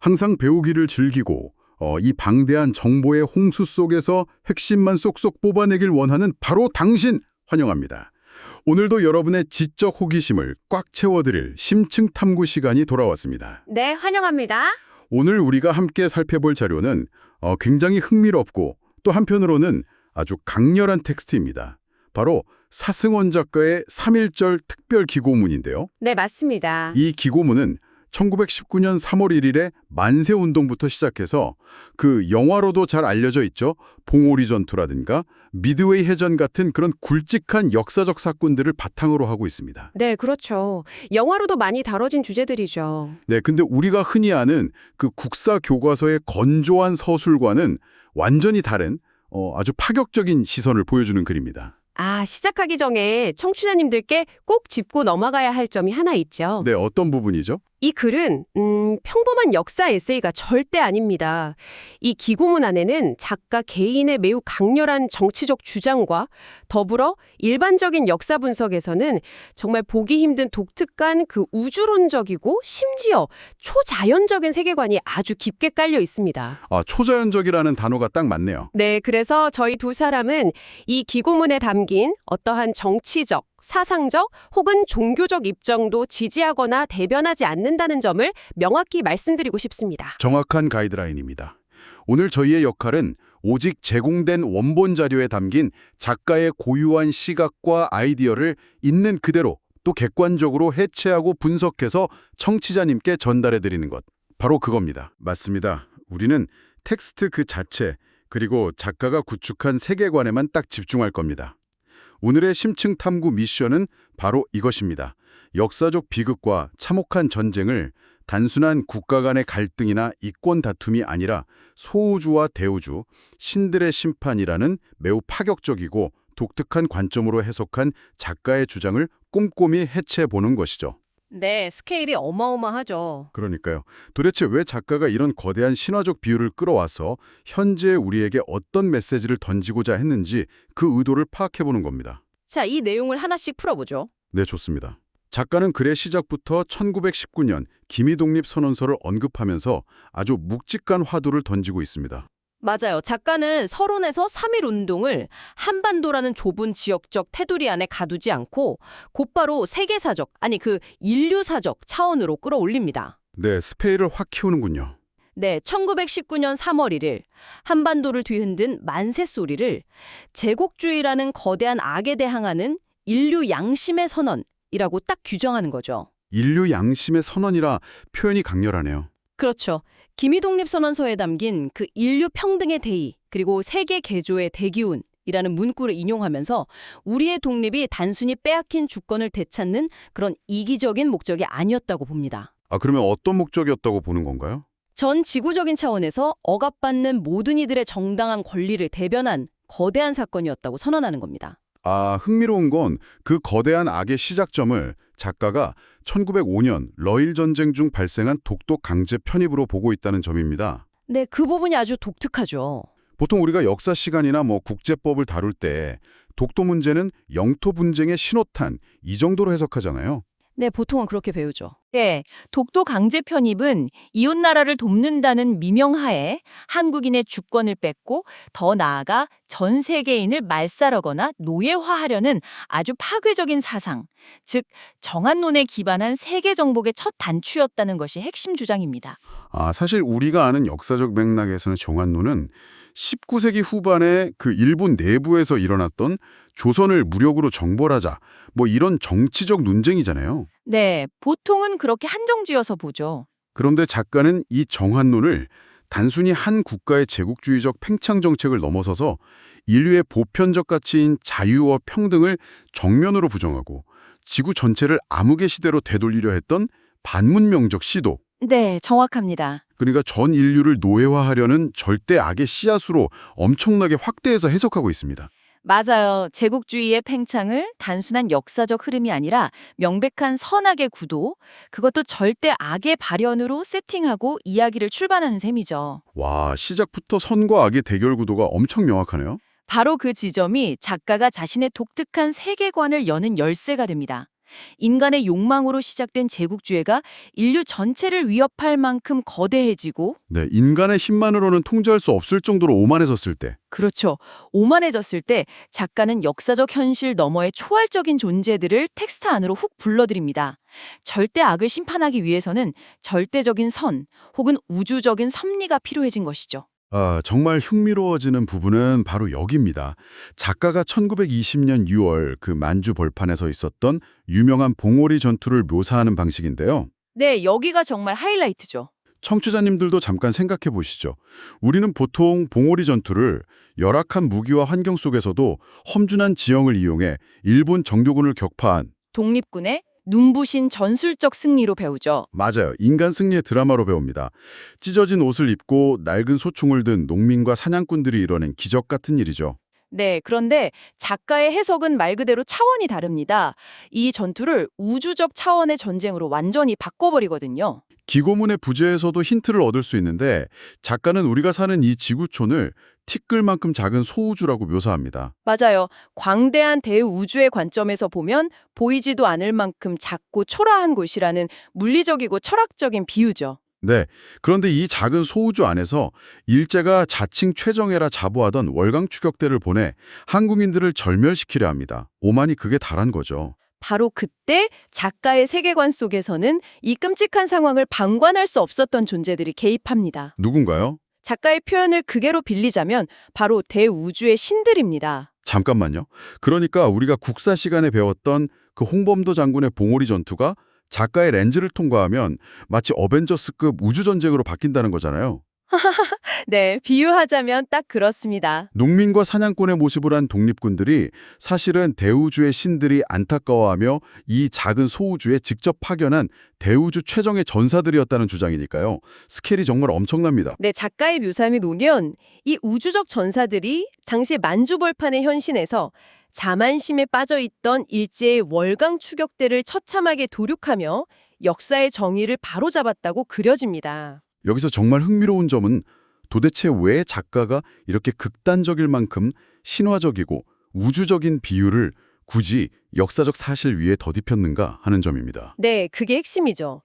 항상 배우기를 즐기고 이 방대한 정보의 홍수 속에서 핵심만 쏙쏙 뽑아내길 원하는 바로 당신 환영합니다. 오늘도 여러분의 지적 호기심을 꽉 채워드릴 심층 탐구 시간이 돌아왔습니다. 네, 환영합니다. 오늘 우리가 함께 살펴볼 자료는 굉장히 흥미롭고 또 한편으로는 아주 강렬한 텍스트입니다. 바로 사승원 작가의 3.1절 특별 기고문인데요. 네, 맞습니다. 이 기고문은 1919년 3월 1일에 만세운동부터 시작해서 그 영화로도 잘 알려져 있죠. 봉오리 전투라든가 미드웨이 해전 같은 그런 굵직한 역사적 사건들을 바탕으로 하고 있습니다. 네, 그렇죠. 영화로도 많이 다뤄진 주제들이죠. 네, 근데 우리가 흔히 아는 그 국사 교과서의 건조한 서술과는 완전히 다른 아주 파격적인 시선을 보여주는 글입니다. 시작하기 전에 청취자님들께 꼭 짚고 넘어가야 할 점이 하나 있죠. 네, 어떤 부분이죠? 이 글은 평범한 역사 에세이가 절대 아닙니다. 이 기고문 안에는 작가 개인의 매우 강렬한 정치적 주장과 더불어 일반적인 역사 분석에서는 정말 보기 힘든 독특한 그 우주론적이고 심지어 초자연적인 세계관이 아주 깊게 깔려 있습니다. 초자연적이라는 단어가 딱 맞네요. 네, 그래서 저희 두 사람은 이 기고문에 담긴 어떠한 정치적, 사상적 혹은 종교적 입장도 지지하거나 대변하지 않는다는 점을 명확히 말씀드리고 싶습니다. 정확한 가이드라인입니다. 오늘 저희의 역할은 오직 제공된 원본 자료에 담긴 작가의 고유한 시각과 아이디어를 있는 그대로 또 객관적으로 해체하고 분석해서 청취자님께 전달해드리는 것. 바로 그겁니다. 맞습니다. 우리는 텍스트 그 자체 그리고 작가가 구축한 세계관에만 딱 집중할 겁니다. 오늘의 심층 탐구 미션은 바로 이것입니다. 역사적 비극과 참혹한 전쟁을 단순한 국가 간의 갈등이나 이권 다툼이 아니라 소우주와 대우주, 신들의 심판이라는 매우 파격적이고 독특한 관점으로 해석한 작가의 주장을 꼼꼼히 해체해보는 것이죠. 네, 스케일이 어마어마하죠. 그러니까요. 도대체 왜 작가가 이런 거대한 신화적 비유를 끌어와서 현재 우리에게 어떤 메시지를 던지고자 했는지 그 의도를 파악해보는 겁니다. 자, 이 내용을 하나씩 풀어보죠. 네, 좋습니다. 작가는 글의 시작부터 1919년 기미독립선언서를 언급하면서 아주 묵직한 화두를 던지고 있습니다. 맞아요. 작가는 서론에서 3.1 운동을 한반도라는 좁은 지역적 테두리 안에 가두지 않고 곧바로 세계사적, 아니 그 인류사적 차원으로 끌어올립니다. 네, 스페일을 확 키우는군요. 네, 1919년 3월 1일 한반도를 뒤흔든 만세 소리를 제국주의라는 거대한 악에 대항하는 인류 양심의 선언이라고 딱 규정하는 거죠. 인류 양심의 선언이라 표현이 강렬하네요. 그렇죠. 기미독립선언서에 담긴 그 인류 평등의 대의 그리고 세계 개조의 대기운이라는 문구를 인용하면서 우리의 독립이 단순히 빼앗긴 주권을 되찾는 그런 이기적인 목적이 아니었다고 봅니다. 그러면 어떤 목적이었다고 보는 건가요? 전 지구적인 차원에서 억압받는 모든 이들의 정당한 권리를 대변한 거대한 사건이었다고 선언하는 겁니다. 흥미로운 건 그 거대한 악의 시작점을 작가가 1905년 러일 전쟁 중 발생한 독도 강제 편입으로 보고 있다는 점입니다. 네, 그 부분이 아주 독특하죠. 보통 우리가 역사 시간이나 국제법을 다룰 때 독도 문제는 영토 분쟁의 신호탄 이 정도로 해석하잖아요. 네, 보통은 그렇게 배우죠. 네, 독도 강제 편입은 이웃나라를 돕는다는 미명하에 한국인의 주권을 뺏고 더 나아가 전 세계인을 말살하거나 노예화하려는 아주 파괴적인 사상, 즉 정한론에 기반한 세계 정복의 첫 단추였다는 것이 핵심 주장입니다. 사실 우리가 아는 역사적 맥락에서는 정한론은 19세기 후반에 그 일본 내부에서 일어났던 조선을 무력으로 정벌하자 이런 정치적 논쟁이잖아요. 네, 보통은 그렇게 한정지어서 보죠. 그런데 작가는 이 정한론을 단순히 한 국가의 제국주의적 팽창 정책을 넘어서서 인류의 보편적 가치인 자유와 평등을 정면으로 부정하고 지구 전체를 암흑의 시대로 되돌리려 했던 반문명적 시도. 네, 정확합니다. 그러니까 전 인류를 노예화하려는 절대 악의 씨앗으로 엄청나게 확대해서 해석하고 있습니다. 맞아요. 제국주의의 팽창을 단순한 역사적 흐름이 아니라 명백한 선악의 구도, 그것도 절대 악의 발현으로 세팅하고 이야기를 출발하는 셈이죠. 와, 시작부터 선과 악의 대결 구도가 엄청 명확하네요. 바로 그 지점이 작가가 자신의 독특한 세계관을 여는 열쇠가 됩니다. 인간의 욕망으로 시작된 제국주의가 인류 전체를 위협할 만큼 거대해지고 네, 인간의 힘만으로는 통제할 수 없을 정도로 오만해졌을 때 그렇죠. 오만해졌을 때 작가는 역사적 현실 너머의 초월적인 존재들을 텍스트 안으로 훅 불러들입니다. 절대 악을 심판하기 위해서는 절대적인 선 혹은 우주적인 섭리가 필요해진 것이죠. 정말 흥미로워지는 부분은 바로 여기입니다. 작가가 1920년 6월 그 만주 벌판에서 있었던 유명한 봉오리 전투를 묘사하는 방식인데요. 네, 여기가 정말 하이라이트죠. 청취자님들도 잠깐 생각해 보시죠. 우리는 보통 봉오리 전투를 열악한 무기와 환경 속에서도 험준한 지형을 이용해 일본 정교군을 격파한 독립군의 눈부신 전술적 승리로 배우죠. 맞아요. 인간 승리의 드라마로 배웁니다. 찢어진 옷을 입고 낡은 소총을 든 농민과 사냥꾼들이 이뤄낸 기적 같은 일이죠. 네, 그런데 작가의 해석은 말 그대로 차원이 다릅니다. 이 전투를 우주적 차원의 전쟁으로 완전히 바꿔버리거든요. 기고문의 부제에서도 힌트를 얻을 수 있는데 작가는 우리가 사는 이 지구촌을 티끌만큼 작은 소우주라고 묘사합니다. 맞아요. 광대한 대우주의 관점에서 보면 보이지도 않을 만큼 작고 초라한 곳이라는 물리적이고 철학적인 비유죠. 네, 그런데 이 작은 소우주 안에서 일제가 자칭 최정예라 자부하던 월강 추격대를 보내 한국인들을 절멸시키려 합니다. 오만이 극에 달한 거죠. 바로 그때 작가의 세계관 속에서는 이 끔찍한 상황을 방관할 수 없었던 존재들이 개입합니다. 누군가요? 작가의 표현을 극애로 빌리자면 바로 대우주의 신들입니다. 잠깐만요. 그러니까 우리가 국사 시간에 배웠던 그 홍범도 장군의 봉오리 전투가 작가의 렌즈를 통과하면 마치 어벤져스급 우주전쟁으로 바뀐다는 거잖아요. 네, 비유하자면 딱 그렇습니다. 농민과 사냥꾼의 모습을 한 독립군들이 사실은 대우주의 신들이 안타까워하며 이 작은 소우주에 직접 파견한 대우주 최정의 전사들이었다는 주장이니까요. 스케일이 정말 엄청납니다. 네, 작가의 묘사에 놓으면 이 우주적 전사들이 당시 만주벌판의 현신에서 자만심에 빠져있던 일제의 월강 추격대를 처참하게 도륙하며 역사의 정의를 바로잡았다고 그려집니다. 여기서 정말 흥미로운 점은 도대체 왜 작가가 이렇게 극단적일 만큼 신화적이고 우주적인 비유를 굳이 역사적 사실 위에 덧입혔는가 하는 점입니다. 네, 그게 핵심이죠.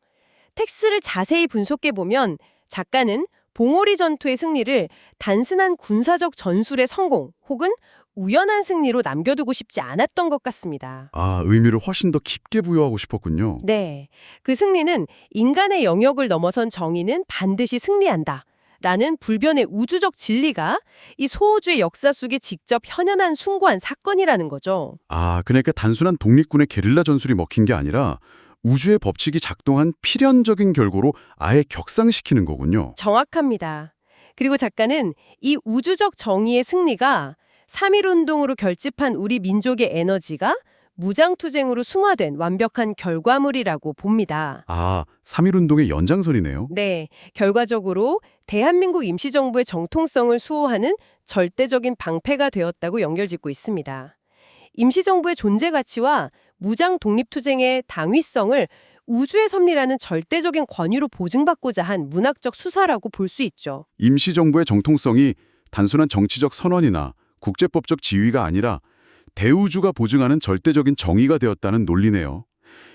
텍스트를 자세히 분석해보면 작가는 봉오리 전투의 승리를 단순한 군사적 전술의 성공 혹은 우연한 승리로 남겨두고 싶지 않았던 것 같습니다. 의미를 훨씬 더 깊게 부여하고 싶었군요. 네, 그 승리는 인간의 영역을 넘어선 정의는 반드시 승리한다 라는 불변의 우주적 진리가 이 소우주의 역사 속에 직접 현현한 숭고한 사건이라는 거죠. 그러니까 단순한 독립군의 게릴라 전술이 먹힌 게 아니라 우주의 법칙이 작동한 필연적인 결과로 아예 격상시키는 거군요. 정확합니다. 그리고 작가는 이 우주적 정의의 승리가 3.1운동으로 결집한 우리 민족의 에너지가 무장투쟁으로 승화된 완벽한 결과물이라고 봅니다. 3.1운동의 연장선이네요. 네, 결과적으로 대한민국 임시정부의 정통성을 수호하는 절대적인 방패가 되었다고 연결짓고 있습니다. 임시정부의 존재 가치와 무장 독립투쟁의 당위성을 우주의 섭리라는 절대적인 권위로 보증받고자 한 문학적 수사라고 볼 수 있죠. 임시정부의 정통성이 단순한 정치적 선언이나 국제법적 지위가 아니라 대우주가 보증하는 절대적인 정의가 되었다는 논리네요.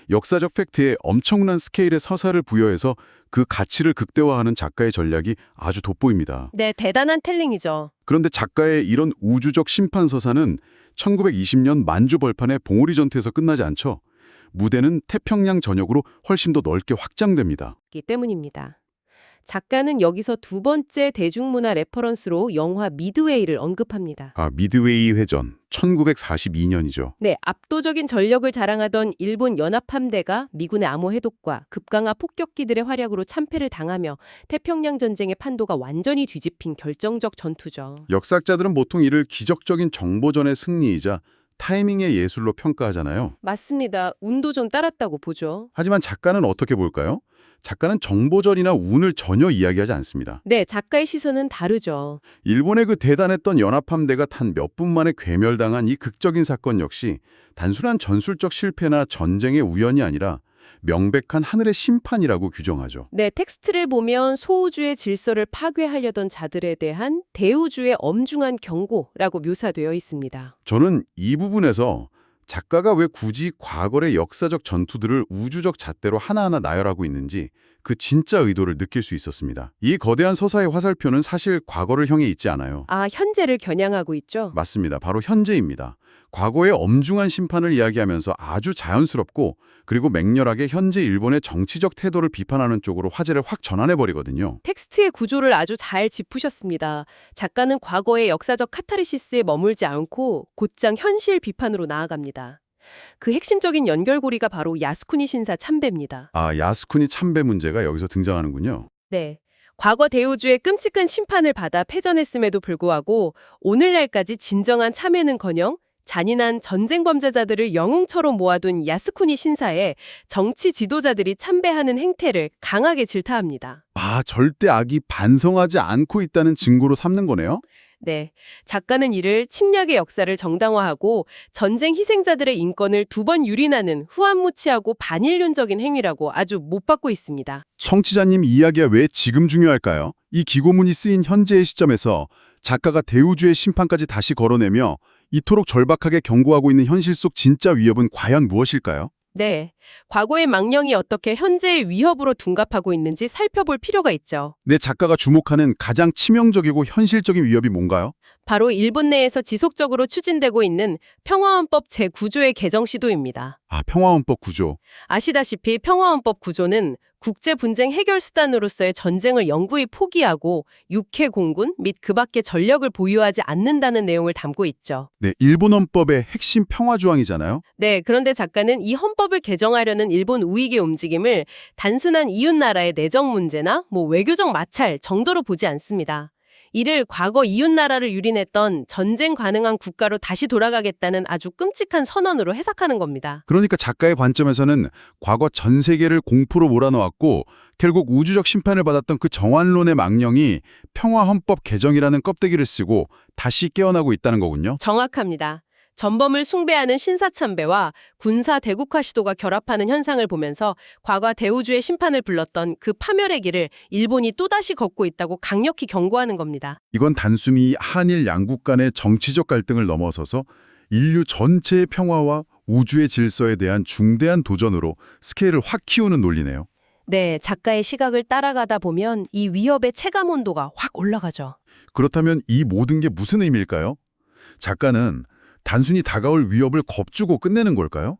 역사적 팩트에 엄청난 스케일의 서사를 부여해서 그 가치를 극대화하는 작가의 전략이 아주 돋보입니다. 네, 대단한 텔링이죠. 그런데 작가의 이런 우주적 심판 서사는 1920년 만주 벌판의 봉오리 전투에서 끝나지 않죠. 무대는 태평양 전역으로 훨씬 더 넓게 확장됩니다. 기 때문입니다. 작가는 여기서 두 번째 대중문화 레퍼런스로 영화 미드웨이를 언급합니다. 미드웨이 회전, 1942년이죠. 네, 압도적인 전력을 자랑하던 일본 연합함대가 미군의 암호 해독과 급강하 폭격기들의 활약으로 참패를 당하며 태평양 전쟁의 판도가 완전히 뒤집힌 결정적 전투죠. 역사학자들은 보통 이를 기적적인 정보전의 승리이자 타이밍의 예술로 평가하잖아요. 맞습니다. 운도 좀 따랐다고 보죠. 하지만 작가는 어떻게 볼까요? 작가는 정보전이나 운을 전혀 이야기하지 않습니다. 네, 작가의 시선은 다르죠. 일본의 그 대단했던 연합함대가 탄 몇 분 만에 괴멸당한 이 극적인 사건 역시 단순한 전술적 실패나 전쟁의 우연이 아니라 명백한 하늘의 심판이라고 규정하죠. 네, 텍스트를 보면 소우주의 질서를 파괴하려던 자들에 대한 대우주의 엄중한 경고라고 묘사되어 있습니다. 저는 이 부분에서 작가가 왜 굳이 과거의 역사적 전투들을 우주적 잣대로 하나하나 나열하고 있는지 그 진짜 의도를 느낄 수 있었습니다. 이 거대한 서사의 화살표는 사실 과거를 향해 있지 않아요. 아, 현재를 겨냥하고 있죠? 맞습니다. 바로 현재입니다. 과거의 엄중한 심판을 이야기하면서 아주 자연스럽고 그리고 맹렬하게 현재 일본의 정치적 태도를 비판하는 쪽으로 화제를 확 전환해버리거든요. 텍스트의 구조를 아주 잘 짚으셨습니다. 작가는 과거의 역사적 카타르시스에 머물지 않고 곧장 현실 비판으로 나아갑니다. 그 핵심적인 연결고리가 바로 야스쿠니 신사 참배입니다. 아, 야스쿠니 참배 문제가 여기서 등장하는군요. 네. 과거 대우주의 끔찍한 심판을 받아 패전했음에도 불구하고 오늘날까지 진정한 참회는커녕 잔인한 전쟁 범죄자들을 영웅처럼 모아둔 야스쿠니 신사에 정치 지도자들이 참배하는 행태를 강하게 질타합니다. 아, 절대 악이 반성하지 않고 있다는 증거로 삼는 거네요? 네. 작가는 이를 침략의 역사를 정당화하고 전쟁 희생자들의 인권을 두 번 유린하는 후안무치하고 반인륜적인 행위라고 아주 못 받고 있습니다. 청취자님 이야기가 왜 지금 중요할까요? 이 기고문이 쓰인 현재의 시점에서 작가가 대우주의 심판까지 다시 걸어내며 이토록 절박하게 경고하고 있는 현실 속 진짜 위협은 과연 무엇일까요? 네. 과거의 망령이 어떻게 현재의 위협으로 둔갑하고 있는지 살펴볼 필요가 있죠. 내 작가가 주목하는 가장 치명적이고 현실적인 위협이 뭔가요? 바로 일본 내에서 지속적으로 추진되고 있는 평화헌법 제9조의 개정 시도입니다. 아, 평화헌법 구조. 아시다시피 평화헌법 구조는 국제 분쟁 해결 수단으로서의 전쟁을 영구히 포기하고 육해 공군 및 그 밖의 전력을 보유하지 않는다는 내용을 담고 있죠. 네, 일본 헌법의 핵심 평화 조항이잖아요. 네, 그런데 작가는 이 헌법을 개정하려는 일본 우익의 움직임을 단순한 이웃나라의 내정 문제나 외교적 마찰 정도로 보지 않습니다. 이를 과거 이웃나라를 유린했던 전쟁 가능한 국가로 다시 돌아가겠다는 아주 끔찍한 선언으로 해석하는 겁니다. 그러니까 작가의 관점에서는 과거 전 세계를 공포로 몰아넣었고 결국 우주적 심판을 받았던 그 정환론의 망령이 평화헌법 개정이라는 껍데기를 쓰고 다시 깨어나고 있다는 거군요. 정확합니다. 전범을 숭배하는 신사참배와 군사 대국화 시도가 결합하는 현상을 보면서 과거 대우주의 심판을 불렀던 그 파멸의 길을 일본이 또다시 걷고 있다고 강력히 경고하는 겁니다. 이건 단순히 한일 양국 간의 정치적 갈등을 넘어서서 인류 전체의 평화와 우주의 질서에 대한 중대한 도전으로 스케일을 확 키우는 논리네요. 네, 작가의 시각을 따라가다 보면 이 위협의 체감 온도가 확 올라가죠. 그렇다면 이 모든 게 무슨 의미일까요? 작가는 단순히 다가올 위협을 겁주고 끝내는 걸까요?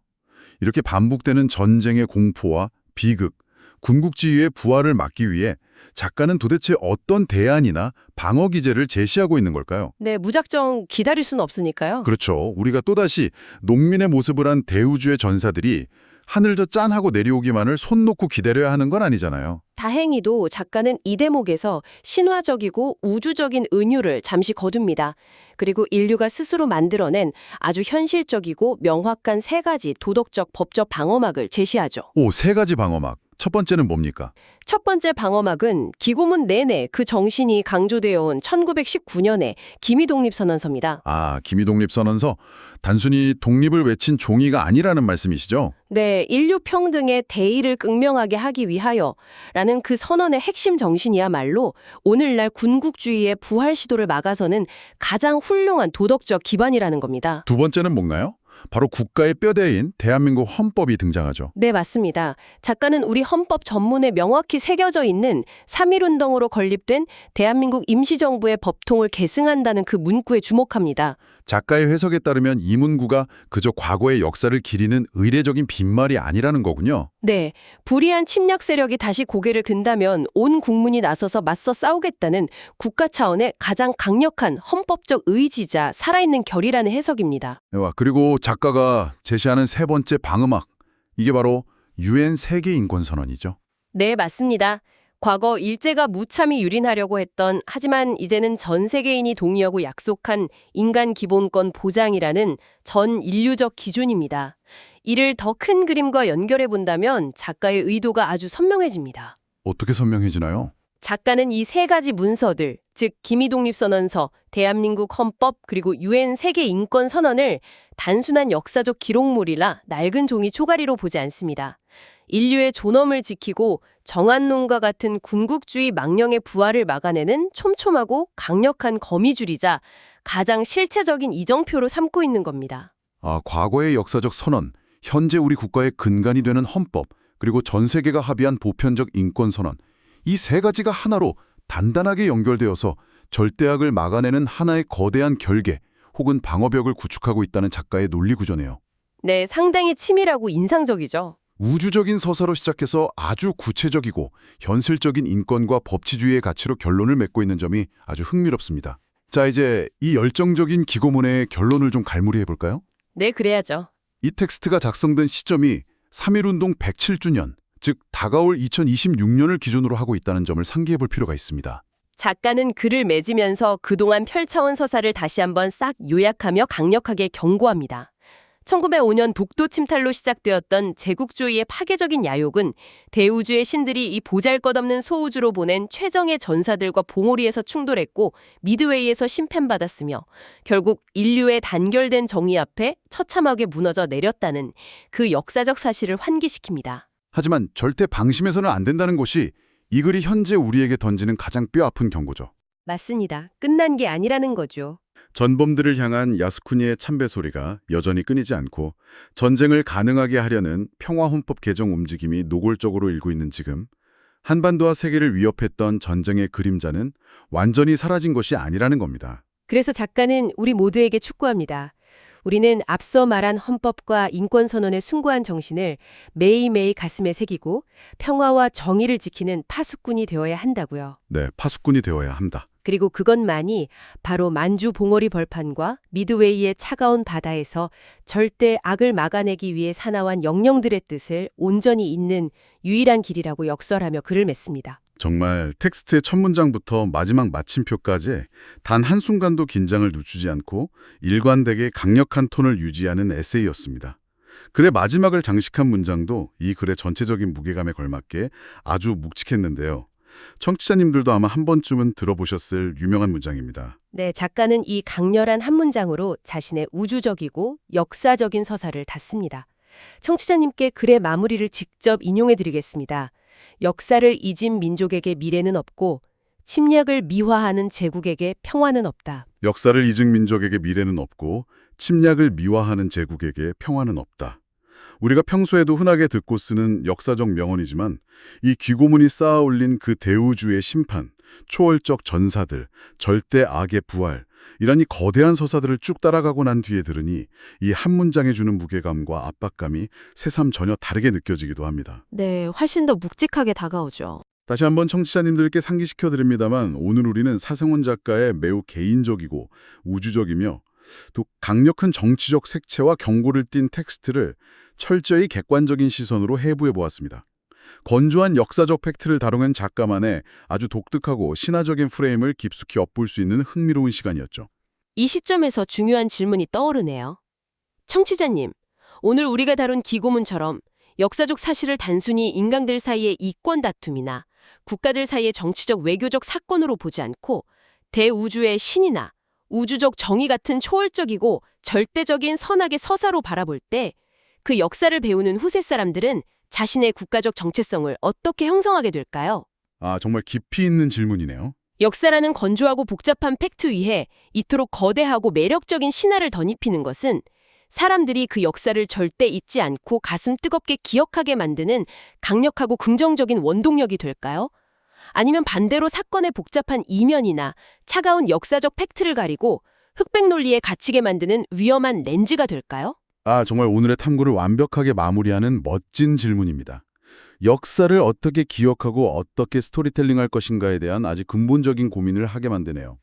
이렇게 반복되는 전쟁의 공포와 비극, 군국지휘의 부활을 막기 위해 작가는 도대체 어떤 대안이나 방어 기제를 제시하고 있는 걸까요? 네, 무작정 기다릴 수는 없으니까요. 그렇죠. 우리가 또다시 농민의 모습을 한 대우주의 전사들이 하늘 저 짠하고 내려오기만을 손 놓고 기다려야 하는 건 아니잖아요. 다행히도 작가는 이 대목에서 신화적이고 우주적인 은유를 잠시 거둡니다. 그리고 인류가 스스로 만들어낸 아주 현실적이고 명확한 세 가지 도덕적 법적 방어막을 제시하죠. 오, 세 가지 방어막. 첫 번째는 뭡니까? 첫 번째 방어막은 기고문 내내 그 정신이 강조되어 온 1919년의 기미독립선언서입니다. 아, 기미독립선언서. 단순히 독립을 외친 종이가 아니라는 말씀이시죠? 네, 인류 평등의 대의를 극명하게 하기 위하여 라는 그 선언의 핵심 정신이야말로 오늘날 군국주의의 부활 시도를 막아서는 가장 훌륭한 도덕적 기반이라는 겁니다. 두 번째는 뭔가요? 바로 국가의 뼈대인 대한민국 헌법이 등장하죠. 네, 맞습니다. 작가는 우리 헌법 전문에 명확히 새겨져 있는 3.1운동으로 건립된 대한민국 임시정부의 법통을 계승한다는 그 문구에 주목합니다. 작가의 해석에 따르면 이 문구가 그저 과거의 역사를 기리는 의례적인 빈말이 아니라는 거군요. 네, 불의한 침략 세력이 다시 고개를 든다면 온 국민이 나서서 맞서 싸우겠다는 국가 차원의 가장 강력한 헌법적 의지자 살아있는 결이라는 해석입니다. 그리고 작가가 제시하는 세 번째 방어막, 이게 바로 UN 세계인권선언이죠. 네, 맞습니다. 과거 일제가 무참히 유린하려고 했던 하지만 이제는 전 세계인이 동의하고 약속한 인간 기본권 보장이라는 전 인류적 기준입니다. 이를 더 큰 그림과 연결해 본다면 작가의 의도가 아주 선명해집니다. 어떻게 선명해지나요? 작가는 이 세 가지 문서들, 즉 기미독립선언서, 대한민국 헌법, 그리고 UN 세계인권선언을 단순한 역사적 기록물이라 낡은 종이 초가리로 보지 않습니다. 인류의 존엄을 지키고 정한론과 같은 군국주의 망령의 부활을 막아내는 촘촘하고 강력한 거미줄이자 가장 실체적인 이정표로 삼고 있는 겁니다. 과거의 역사적 선언, 현재 우리 국가의 근간이 되는 헌법, 그리고 전 세계가 합의한 보편적 인권 선언, 이 세 가지가 하나로 단단하게 연결되어서 절대악을 막아내는 하나의 거대한 결계 혹은 방어벽을 구축하고 있다는 작가의 논리 구조네요. 네, 상당히 치밀하고 인상적이죠. 우주적인 서사로 시작해서 아주 구체적이고 현실적인 인권과 법치주의의 가치로 결론을 맺고 있는 점이 아주 흥미롭습니다. 자, 이제 이 열정적인 기고문의 결론을 좀 갈무리해 볼까요? 네, 그래야죠. 이 텍스트가 작성된 시점이 3.1운동 107주년, 즉 다가올 2026년을 기준으로 하고 있다는 점을 상기해 볼 필요가 있습니다. 작가는 글을 맺으면서 그동안 펼쳐온 서사를 다시 한번 싹 요약하며 강력하게 경고합니다. 1905년 독도 침탈로 시작되었던 제국주의의 파괴적인 야욕은 대우주의 신들이 이 보잘것없는 소우주로 보낸 최정예 전사들과 봉오리에서 충돌했고 미드웨이에서 심판받았으며 결국 인류의 단결된 정의 앞에 처참하게 무너져 내렸다는 그 역사적 사실을 환기시킵니다. 하지만 절대 방심해서는 안 된다는 것이 이 글이 현재 우리에게 던지는 가장 뼈아픈 경고죠. 맞습니다. 끝난 게 아니라는 거죠. 전범들을 향한 야스쿠니의 참배 소리가 여전히 끊이지 않고 전쟁을 가능하게 하려는 평화헌법 개정 움직임이 노골적으로 일고 있는 지금 한반도와 세계를 위협했던 전쟁의 그림자는 완전히 사라진 것이 아니라는 겁니다. 그래서 작가는 우리 모두에게 촉구합니다. 우리는 앞서 말한 헌법과 인권선언의 숭고한 정신을 매일매일 가슴에 새기고 평화와 정의를 지키는 파수꾼이 되어야 한다고요. 네, 파수꾼이 되어야 한다. 그리고 그것만이 바로 만주 봉오리 벌판과 미드웨이의 차가운 바다에서 절대 악을 막아내기 위해 사나운 영령들의 뜻을 온전히 잇는 유일한 길이라고 역설하며 글을 맺습니다. 정말 텍스트의 첫 문장부터 마지막 마침표까지 단 한순간도 긴장을 늦추지 않고 일관되게 강력한 톤을 유지하는 에세이였습니다. 글의 마지막을 장식한 문장도 이 글의 전체적인 무게감에 걸맞게 아주 묵직했는데요. 청취자님들도 아마 한 번쯤은 들어보셨을 유명한 문장입니다. 네, 작가는 이 강렬한 한 문장으로 자신의 우주적이고 역사적인 서사를 닫습니다. 청취자님께 글의 마무리를 직접 인용해드리겠습니다. 역사를 잊은 민족에게 미래는 없고 침략을 미화하는 제국에게 평화는 없다. 역사를 잊은 민족에게 미래는 없고 침략을 미화하는 제국에게 평화는 없다. 우리가 평소에도 흔하게 듣고 쓰는 역사적 명언이지만 이 귀고문이 쌓아올린 그 대우주의 심판, 초월적 전사들, 절대 악의 부활, 이런 이 거대한 서사들을 쭉 따라가고 난 뒤에 들으니 이 한 문장에 주는 무게감과 압박감이 새삼 전혀 다르게 느껴지기도 합니다. 네, 훨씬 더 묵직하게 다가오죠. 다시 한번 청취자님들께 상기시켜드립니다만 오늘 우리는 사생원 작가의 매우 개인적이고 우주적이며 또 강력한 정치적 색채와 경고를 띤 텍스트를 철저히 객관적인 시선으로 해부해 보았습니다. 건조한 역사적 팩트를 다루는 작가만의 아주 독특하고 신화적인 프레임을 깊숙이 엿볼 수 있는 흥미로운 시간이었죠. 이 시점에서 중요한 질문이 떠오르네요. 청취자님, 오늘 우리가 다룬 기고문처럼 역사적 사실을 단순히 인간들 사이의 이권 다툼이나 국가들 사이의 정치적 외교적 사건으로 보지 않고 대우주의 신이나 우주적 정의 같은 초월적이고 절대적인 선악의 서사로 바라볼 때 그 역사를 배우는 후세 사람들은 자신의 국가적 정체성을 어떻게 형성하게 될까요? 정말 깊이 있는 질문이네요. 역사라는 건조하고 복잡한 팩트 위에 이토록 거대하고 매력적인 신화를 덧입히는 것은 사람들이 그 역사를 절대 잊지 않고 가슴 뜨겁게 기억하게 만드는 강력하고 긍정적인 원동력이 될까요? 아니면 반대로 사건의 복잡한 이면이나 차가운 역사적 팩트를 가리고 흑백 논리에 갇히게 만드는 위험한 렌즈가 될까요? 정말 오늘의 탐구를 완벽하게 마무리하는 멋진 질문입니다. 역사를 어떻게 기억하고 어떻게 스토리텔링할 것인가에 대한 아주 근본적인 고민을 하게 만드네요.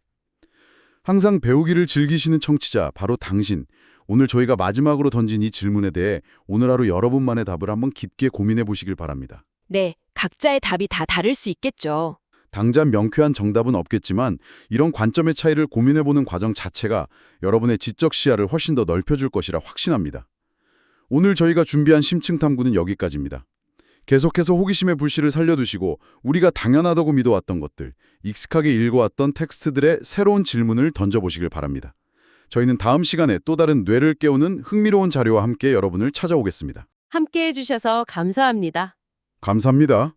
항상 배우기를 즐기시는 청취자, 바로 당신, 오늘 저희가 마지막으로 던진 이 질문에 대해 오늘 하루 여러분만의 답을 한번 깊게 고민해 보시길 바랍니다. 네, 각자의 답이 다 다를 수 있겠죠. 당장 명쾌한 정답은 없겠지만 이런 관점의 차이를 고민해보는 과정 자체가 여러분의 지적 시야를 훨씬 더 넓혀줄 것이라 확신합니다. 오늘 저희가 준비한 심층 탐구는 여기까지입니다. 계속해서 호기심의 불씨를 살려두시고 우리가 당연하다고 믿어왔던 것들, 익숙하게 읽어왔던 텍스트들의 새로운 질문을 던져보시길 바랍니다. 저희는 다음 시간에 또 다른 뇌를 깨우는 흥미로운 자료와 함께 여러분을 찾아오겠습니다. 함께해 주셔서 감사합니다. 감사합니다.